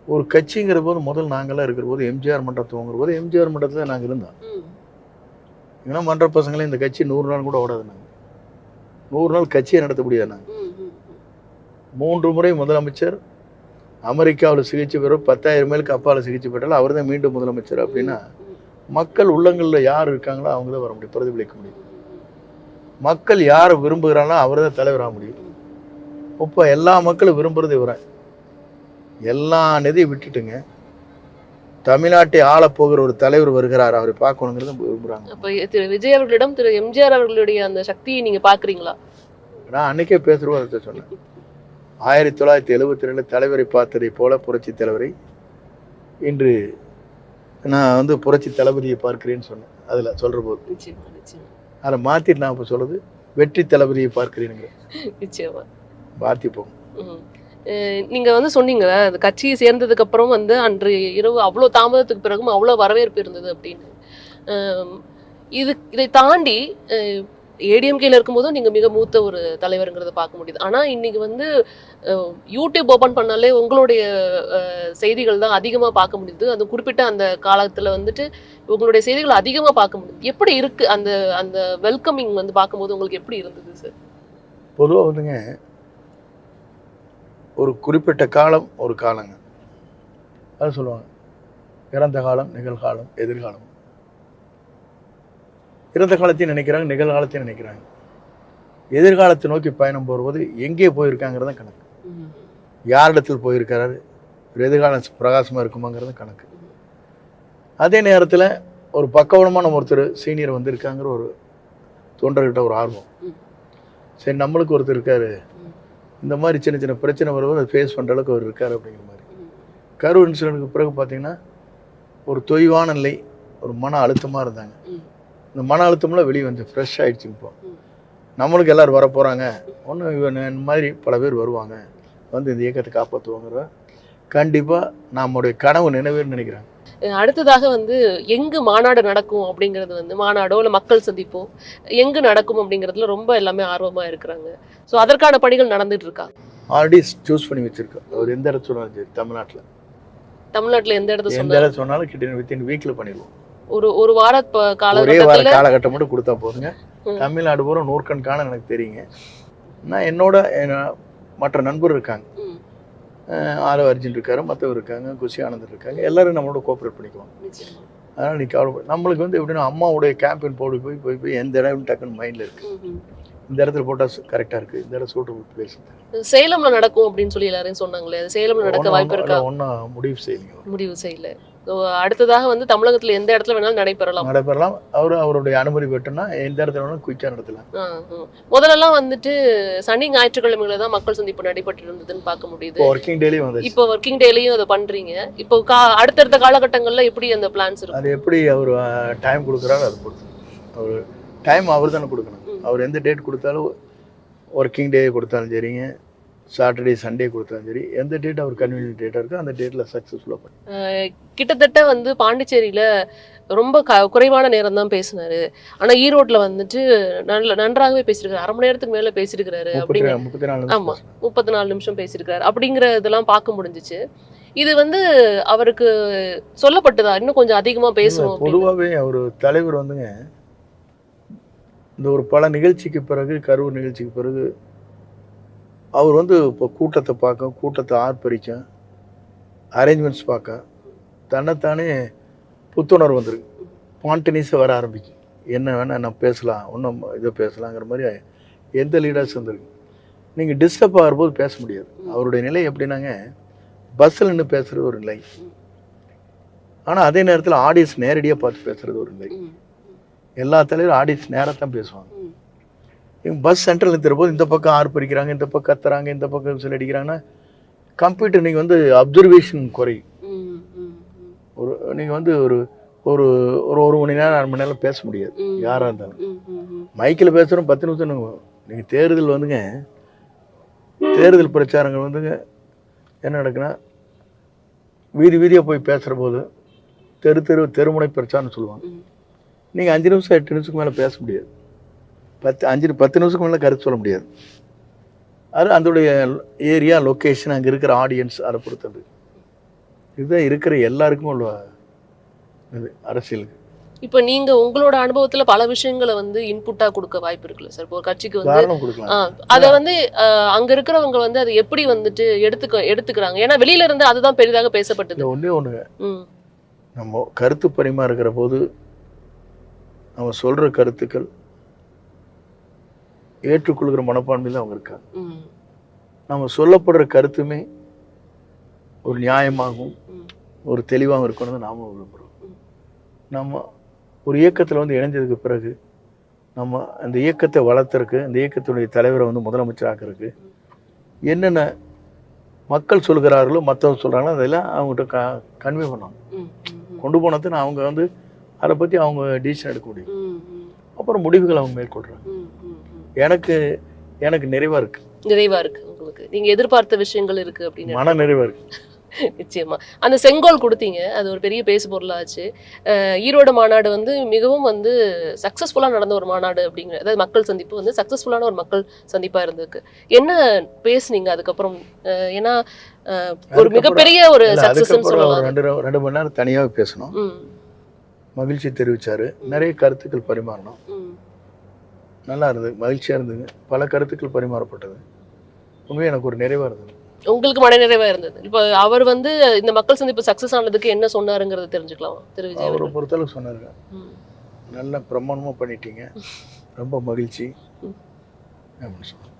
ஒரு கட்சிங்கிற போது முதல் நாங்கெல்லாம் இருக்கிற போது எம்ஜிஆர் மன்றம் துவங்குற போது எம்ஜிஆர் மன்றத்துல நாங்க இருந்தோம். ஏன்னா மன்ற பசங்களே இந்த கட்சி 100 நாள் கூட ஓடாது. நாங்க 100 நாள் கட்சியை நடத்த முடியாது. நாங்க 3 முறை முதலமைச்சர், அமெரிக்காவில் சிகிச்சை பெறும் 10,000 மைலுக்கு அப்பால் சிகிச்சை பெற்றாலும் அவர் தான் மீண்டும் முதலமைச்சர். அப்படின்னா மக்கள் உள்ளங்களில் யார் இருக்காங்களோ அவங்க தான் வர முடியும், பிரதிபலிக்க முடியும். மக்கள் யாரை விரும்புகிறாங்களோ அவர் தான் தலைவராக முடியும். இப்போ எல்லா மக்களும் விரும்புறது இவரை. எல்லா நிதியை விட்டுட்டுங்க தமிழ்நாட்டை ஆளப்போகிற ஒரு தலைவர் வருகிறார், அவரை பார்க்கணுங்கிறத விரும்புகிறாங்க. அப்போ திரு விஜய் அவர்களிடம் திரு எம்ஜிஆர் அவர்களுடைய அந்த சக்தியை நீங்கள் பார்க்குறீங்களா? நான் அன்னைக்கே பேசுகிறோம் சொன்னேன். 1972 தலைவரை பார்த்ததை போல புரட்சி தலைவரை இன்று நான் வந்து புரட்சி தளபதியை பார்க்கிறேன்னு சொன்னேன். அதில் சொல்கிற போது அதை மாற்றிட்டு நான் இப்போ சொல்கிறது வெற்றி தளபதியை பார்க்கிறேனுங்க. நிச்சயமா பார்த்திப்போம். நீங்க வந்து சொன்னீங்க அந்த கட்சியை சேர்ந்ததுக்கு அப்புறம் வந்து அன்று இரவு அவ்வளோ தாமதத்துக்கு பிறகும் அவ்வளோ வரவேற்பு இருந்தது அப்படின்னு. இதை தாண்டி ஏடிஎம்கேல இருக்கும்போதும் நீங்க மிக மூத்த ஒரு தலைவருங்கிறத பார்க்க முடியுது. ஆனா இன்னைக்கு வந்து யூடியூப் ஓபன் பண்ணாலே உங்களுடைய செய்திகள் தான் அதிகமா பார்க்க முடியுது. அந்த குறிப்பிட்ட அந்த காலத்துல வந்துட்டு உங்களுடைய செய்திகள் அதிகமா பார்க்க முடியுது. எப்படி இருக்கு அந்த அந்த வெல்கமிங் வந்து பார்க்கும்போது உங்களுக்கு எப்படி இருந்தது சார்? பொதுவாக வந்துங்க ஒரு குறிப்பிட்ட காலம் ஒரு காலங்க, அது சொல்லுவாங்க. இறந்த காலம், நிகழ்காலம், எதிர்காலம். இறந்த காலத்தையும் நினைக்கிறாங்க, நிகழ்காலத்தையும் நினைக்கிறாங்க. எதிர்காலத்தை நோக்கி பயணம் போகும்போது எங்கே போயிருக்காங்கிறத கணக்கு, யாரிடத்தில் போயிருக்கிறாரு, எதிர்காலம் பிரகாசமாக இருக்குமாங்கிறது கணக்கு. அதே நேரத்தில் ஒரு பக்கவளமான ஒருத்தர் சீனியர் வந்திருக்காங்கிற ஒரு தொண்டர்கிட்ட ஒரு ஆர்வம். சரி நம்மளுக்கு ஒருத்தர் இருக்காரு, இந்த மாதிரி சின்ன சின்ன பிரச்சனை வரும்போது அதை ஃபேஸ் பண்ணுற அளவுக்கு அவர் இருக்கார் அப்படிங்கிற மாதிரி. கரூர் இன்சிடென்ட்டுக்கு பிறகு பார்த்தீங்கன்னா ஒரு தொய்வான நிலை, ஒரு மன அழுத்தமாக இருந்தாங்க. இந்த மன அழுத்தம்லாம் வெளியே வந்து ஃப்ரெஷ் ஆகிடுச்சு. இப்போ நம்மளுக்கு எல்லோரும் வர போகிறாங்க, ஒன்று இந்த மாதிரி பல பேர் வருவாங்க, வந்து இந்த இயக்கத்தை காப்பாற்றுவாங்கிற கண்டிப்பாக நம்முடைய கனவு நினைவேன்னு நினைக்கிறேன். அடுத்ததாக வந்து எங்கு மாநாடு நடக்கும் அப்படிங்கிறது வந்து மாநாடோ இல்லை மக்கள் சந்திப்போ எங்கு நடக்கும் அப்படிங்கிறதுல ரொம்ப எல்லாமே ஆர்வமாக இருக்கிறாங்க. ஸோ அதற்கான பணிகள் நடந்துட்டு இருக்கா? ஆல்ரெடி சூஸ் பண்ணி வச்சிருக்கோம். அவர் எந்த இடத்துல சொன்னாலும் சரி, தமிழ்நாட்டில் எந்த இடத்துல சொன்னாலும் கிட்ட வித்தின் வீக்கில் பண்ணிடுவோம். ஒரு வார ஒரே வார காலகட்டம் மட்டும் கொடுத்தா போதுங்க. தமிழ்நாடு பூரா நூற்கணக்கான எனக்கு தெரியுங்க. நான் என்னோட மற்ற நண்பர் இருக்காங்க, ஆரவ் அர்ஜுன் இருக்காரு, மற்றவர் இருக்காங்க, குஷி ஆனந்தர் இருக்காங்க, எல்லாரும் நம்மளோட கோஆப்ரேட் பண்ணிக்குவோம். அதனால் நீ கவலை நம்மளுக்கு வந்து எப்படின்னா அம்மாவுடைய கேம்பெயின் போய் எந்த இடம் டக்குன்னு மைண்டில் இருக்குது, இந்த இடத்துல போட்டால் கரெக்டாக இருக்குது, இந்த இடம் சூட்டபிள் பிளேஸ். சேலம்ல நடக்கும் அப்படின்னு சொல்லி எல்லாரும் சொன்னாங்களே, சேலம்ல நடக்க வாய்ப்பு இருக்கா? ஒன்றும் முடிவு செய்யல. அடுத்ததாக வந்து தமிழகத்துல எந்த இடத்துல வேணாலும் நடைபெறலாம். அவருடைய அனுமதி பெற்றுனா எந்த இடத்துல வேணாலும் குயிக்காக நடத்தலாம். முதல்லலாம் வந்துட்டு சனி ஞாயிற்றுக்கிழமையில தான் மக்கள் சந்திப்பு நடைபெற்று இருந்ததுன்னு பார்க்க முடியுது. ஒர்க்கிங் டேலையும் வந்து இப்போ ஒர்க்கிங் டேலையும் அதை பண்றீங்க. இப்போ அடுத்தடுத்த காலகட்டங்கள்ல எப்படி அந்த பிளான்ஸ் இருக்கும்? அது எப்படி அவர் டைம் கொடுக்குறாரு, அது பொறுத்து. அவர் டைம் அவர் தானே கொடுக்கணும். அவர் எந்த டேட் கொடுத்தாலும், ஒர்க்கிங் டே கொடுத்தாலும் சரிங்க, சாட்டர்டே சண்டே கொடுத்தாலும் சரி, எந்த டேட் அவர் கன்வீனியன்ட் டேட்டாக இருக்கோ அந்த டேட்டில் சக்ஸஸ்ஃபுல்லாக பண்ணி. கிட்டத்தட்ட வந்து பாண்டிச்சேரியில் ரொம்ப குறைவான நேரம் தான் பேசினாரு. ஆனால் ஈரோட்டில் வந்துட்டு நன்றாகவே பேசியிருக்காரு. அரை மணி நேரத்துக்கு மேலே பேசியிருக்கிறாரு. அப்படிங்கிற 34 நிமிஷம் பேசியிருக்காரு. அப்படிங்கிற இதெல்லாம் பார்க்க முடிஞ்சிச்சு. இது வந்து அவருக்கு சொல்லப்பட்டதா இன்னும் கொஞ்சம் அதிகமாக பேசணும்? பொதுவாகவே அவர் தலைவர் வந்துங்க இந்த ஒரு பல நிகழ்ச்சிக்கு பிறகு, கரூர் நிகழ்ச்சிக்கு பிறகு அவர் வந்து இப்போ கூட்டத்தை பார்க்க, கூட்டத்தை ஆர்ப்பரிக்க, அரேஞ்ச்மெண்ட்ஸ் பார்க்க, தன்னைத்தானே புத்துணர்வு வந்துருக்கு. ஸ்பான்டேனியஸாக வர ஆரம்பிக்கும். என்ன வேணால் நான் பேசலாம், ஒன்றும் இதை பேசலாங்கிற மாதிரி எந்த லீடர்ஸ் வந்துருக்கு. நீங்கள் டிஸ்டர்ப் ஆகும்போது பேச முடியாது. அவருடைய நிலை எப்படின்னாங்க, பஸ்ஸில் நின்று பேசுகிறது ஒரு நிலை, ஆனால் அதே நேரத்தில் ஆடியன்ஸ் நேரடியாக பார்த்து பேசுகிறது ஒரு நிலை. எல்லா தலைவரும் ஆடியன்ஸ் நேரத்தான் பேசுவாங்க. இவங்க பஸ் சென்டரில் நிறுத்துற போது இந்த பக்கம் ஆர்ப்பரிக்கிறாங்க, இந்த பக்கம் கத்துறாங்க, இந்த பக்கம் சில அடிக்கிறாங்கன்னா கம்ப்யூட்டர் நீங்கள் வந்து அப்சர்வேஷன் குறையும். நீங்கள் வந்து ஒரு ஒரு ஒரு மணி நேரம் 1 மணி நேரம் பேச முடியாது யாராக இருந்தாலும். மைக்கில் பேசுகிறோம் 10 நிமிஷம். நீங்கள் தேர்தல் வந்துங்க, தேர்தல் பிரச்சாரங்கள் வந்துங்க என்ன நடக்குன்னா, வீதியாக போய் பேசுகிற போது தெருமுனை பிரச்சாரம் சொல்லுவாங்க. நீங்கள் 5 நிமிஷம் 8 நிமிஷத்துக்கு மேலே பேச முடியாது. 10 நிமிஷத்துக்கு மேலே கருத்து சொல்ல முடியாது. அது அதோடைய ஏரியா, லொக்கேஷன், அங்கே இருக்கிற ஆடியன்ஸ், அதை பொறுத்தது. இதுதான் இருக்கிற எல்லாருக்கும் உள்ள இது அரசியலுக்கு. இப்போ நீங்க உங்களோட அனுபவத்துல பல விஷயங்களை வந்து இன்புட்டா கொடுக்க வாய்ப்பு இருக்குல்ல சார்? இப்போ கட்சிக்கு வந்து அதை வந்து அங்க இருக்கிறவங்க வந்து அதை எப்படி வந்துட்டு எடுத்துக்கிறாங்க? ஏன்னா வெளியில இருந்து அதுதான் பெரிதாக பேசப்பட்டது. ஒண்ணுங்க, நம்ம கருத்து பரிமாறுகிற போது நம்ம சொல்ற கருத்துக்கள் ஏற்றுக்கொள்கிற மனப்பான்மையில் அவங்க இருக்காங்க. நம்ம சொல்லப்படுற கருத்துமே ஒரு நியாயமாகவும் ஒரு தெளிவாகவும் இருக்கணும்னு நாம விரும்புகிறோம். நம்ம ஒரு இயக்கத்தில் வந்து இணைஞ்சதுக்கு பிறகு நம்ம அந்த இயக்கத்தை வளர்த்துறதுக்கு, அந்த இயக்கத்துடைய தலைவரை வந்து முதலமைச்சர் ஆக்கிறதுக்கு என்னென்ன மக்கள் சொல்கிறார்களோ, மற்றவங்க சொல்கிறாங்களோ அதெல்லாம் அவங்ககிட்ட கன்வே பண்ணணும். கொண்டு போனதுன்னு அவங்க வந்து அதை பற்றி அவங்க டிசிஷன் எடுக்க முடியும். அப்புறம் முடிவுகள் அவங்க மேற்கொள்கிறாங்க. எனக்கு நிறைவா இருக்கு. உங்களுக்கு நீங்க எதிர்பார்த்த விஷயங்கள் இருக்கு அப்படின்னு மன நிறைவா இருக்கு. நிச்சயமா. அந்த செங்கோல் கொடுத்தீங்க, அது ஒரு பெரிய பேசு பொருளாச்சு. ஈரோடு மாநாடு வந்து மிகவும் வந்து சக்சஸ்ஃபுல்லா நடந்த ஒரு மாநாடு அப்படிங்கிற, அதாவது மக்கள் சந்திப்பு வந்து சக்சஸ்ஃபுல்லான ஒரு மக்கள் சந்திப்பா இருந்திருக்கு. என்ன பேசுனீங்க அதுக்கப்புறம்? ஏன்னா ஒரு மிகப்பெரிய ஒரு சக்சஸ்ன்னு சொல்லலாம். 2 மணி நேரம் தனியாக பேசணும், மகிழ்ச்சி தெரிவிச்சாரு, நிறைய கருத்துக்கள் பரிமாறணும். நல்லா இருந்தது, மகிழ்ச்சியாக இருந்ததுங்க. பல கருத்துக்கள் பரிமாறப்பட்டது. உண்மையாக எனக்கு ஒரு நிறைவாக இருந்தது. உங்களுக்கு மன நிறைவாக இருந்தது. இப்போ அவர் வந்து இந்த மக்கள் சந்திப்பு சக்ஸஸ் ஆனதுக்கு என்ன சொன்னாருங்கிறத தெரிஞ்சுக்கலாம். அவரை பொறுத்தளவுக்கு சொன்னாருங்க, நல்ல பிரமாணமாக பண்ணிட்டீங்க, ரொம்ப மகிழ்ச்சி அப்படின்னு சொன்னார்.